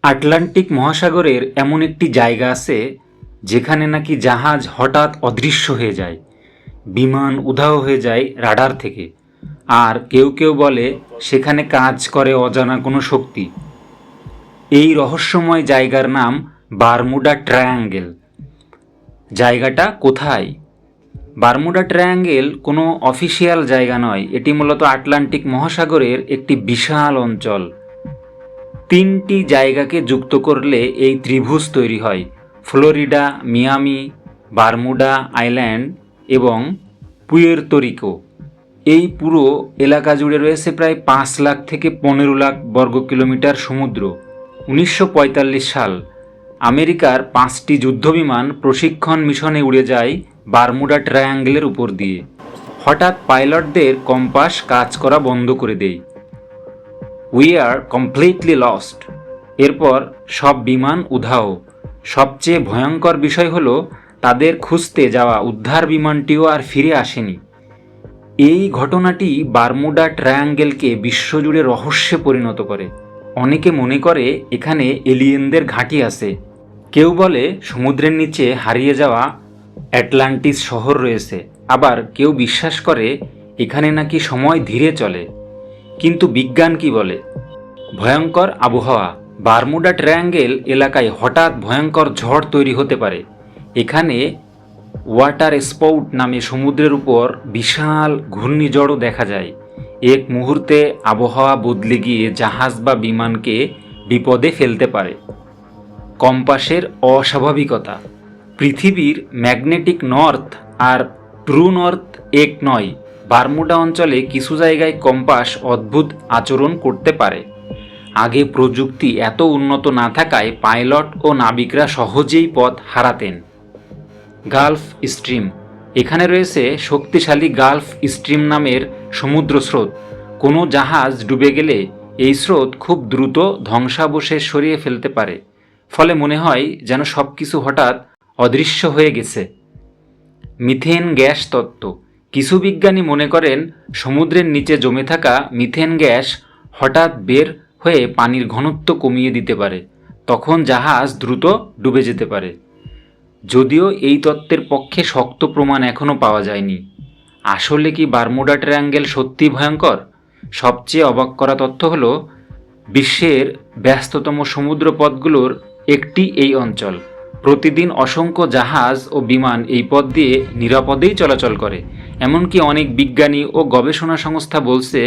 Atlantic মহাসাগরের এমন একটি জায়গা আছে যেখানে নাকি জাহাজ হঠাৎ অদৃশ্য হয়ে যায়, বিমান উধাও হয়ে যায় রাডার থেকে। আর কেউ কেউ বলে সেখানে কাজ করে অজানা কোনো শক্তি। এই রহস্যময় জায়গার নাম বারমুডা ট্রায়াঙ্গেল। জায়গাটা কোথায়? বারমুডা ট্রায়াঙ্গেল কোনো অফিসিয়াল জায়গা নয়, এটি মূলত আটলান্টিক মহাসাগরের একটি বিশাল অঞ্চল। তিনটি জায়গাকে যুক্ত করলে এই ত্রিভুজ তৈরি হয়: ফ্লোরিডা, মিয়ামি, বারমুডা আইল্যান্ড এবং পুয়ের্তো রিকো। এই পুরো এলাকা জুড়ে রয়েছে প্রায় 5 লাখ থেকে 15 লাখ বর্গ কিলোমিটার সমুদ্র। 1945 সাল আমেরিকার 5টি যুদ্ধবিমান প্রশিক্ষণ মিশনে উড়ে যায় বারমুডা ট্রায়াঙ্গেলের উপর দিয়ে। হঠাৎ পাইলটদের কম্পাস কাজ করা বন্ধ করে দেয়। We are completely lost. এরপর সব বিমান উধাও। সবচেয়ে ভয়ঙ্কর বিষয় হলো তাদের খুঁজতে যাওয়া উদ্ধার বিমানটিও আর ফিরে আসেনি। এই ঘটনাটি বারমুডা ট্রায়াঙ্গেলকে বিশ্বজুড়ে রহস্যে পরিণত করে। অনেকে মনে করে এখানে এলিয়েনদের ঘাঁটি আছে। কেউ বলে সমুদ্রের নিচে হারিয়ে যাওয়া অ্যাটলান্টিস শহর রয়েছে। আবার কেউ বিশ্বাস করে এখানে নাকি সময় ধীরে চলে। কিন্তু বিজ্ঞান কি বলে? ভয়ঙ্কর আবহাওয়া। বারমুডা ট্রায়াঙ্গেল এলাকায় হঠাৎ ভয়ঙ্কর ঝড় তৈরি হতে পারে। এখানে ওয়াটার স্পাউট নামে সমুদ্রের উপর বিশাল ঘূর্ণিঝড়ও দেখা যায়। এক মুহূর্তে আবহাওয়া বদলে গিয়ে জাহাজ বা বিমানকে বিপদে ফেলতে পারে। কম্পাসের অস্বাভাবিকতা। পৃথিবীর ম্যাগনেটিক নর্থ আর ট্রু নর্থ এক নয়। বারমুডা অঞ্চলে কিছু জায়গায় কম্পাস অদ্ভুত আচরণ করতে পারে। আগে প্রযুক্তি এত উন্নত না থাকায় পাইলট ও নাবিকরা সহজেই পথ হারাতেন। Gulf stream. এখানে রয়েছে শক্তিশালী গালফ স্ট্রিম নামের সমুদ্র স্রোত। কোনো জাহাজ ডুবে গেলে এই স্রোত খুব দ্রুত ধ্বংসাবশেষ সরিয়ে ফেলতে পারে। ফলে মনে হয় যেন সব কিছু হঠাৎ অদৃশ্য হয়ে গেছে। মিথেন গ্যাস তত্ত্ব। কিছু বিজ্ঞানী মনে করেন সমুদ্রের নিচে জমে থাকা মিথেন গ্যাস হঠাৎ বের হয়ে পানির ঘনত্ব কমিয়ে দিতে পারে। তখন জাহাজ দ্রুত ডুবে যেতে পারে। যদিও এই তত্ত্বের পক্ষে শক্ত প্রমাণ এখনও পাওয়া যায়নি। আসলে কি বারমুডা ট্রায়াঙ্গেল সত্যি ভয়ঙ্কর? সবচেয়ে অবাক করা তথ্য হলো বিশ্বের ব্যস্ততম সমুদ্রপথগুলোর একটি এই অঞ্চল। প্রতিদিন অসংখ্য জাহাজ ও বিমান এই পথ দিয়ে নিরাপদেই চলাচল করে। এমনকি অনেক বিজ্ঞানী ও গবেষণা সংস্থা বলছে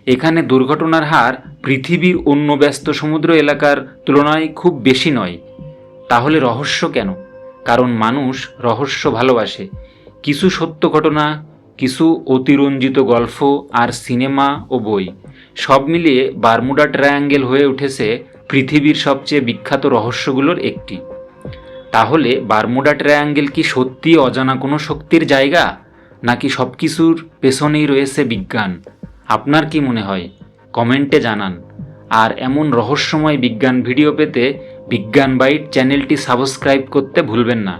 এখানে দুর্ঘটনার হার পৃথিবীর অন্য ব্যস্ত সমুদ্র এলাকার তুলনায় খুব বেশি নয়। তাহলে রহস্য কেন? কারণ মানুষ রহস্য ভালোবাসে। কিছু সত্য ঘটনা, কিছু অতিরঞ্জিত গল্প আর সিনেমা ও বই, সব মিলিয়ে বারমুডা ট্রায়াঙ্গেল হয়ে উঠেছে পৃথিবীর সবচেয়ে বিখ্যাত রহস্যগুলোর একটি। তাহলে বারমুডা ট্রায়াঙ্গেল কি সত্যি অজানা কোনো শক্তির জায়গা, নাকি সব কিছুর পেছনেই রয়েছে বিজ্ঞান? আপনার কি মনে হয়? কমেন্টে জানান। আর এমন রহস্যময় বিজ্ঞান ভিডিও পেতে বিজ্ঞান বাইট চ্যানেলটি সাবস্ক্রাইব করতে ভুলবেন না।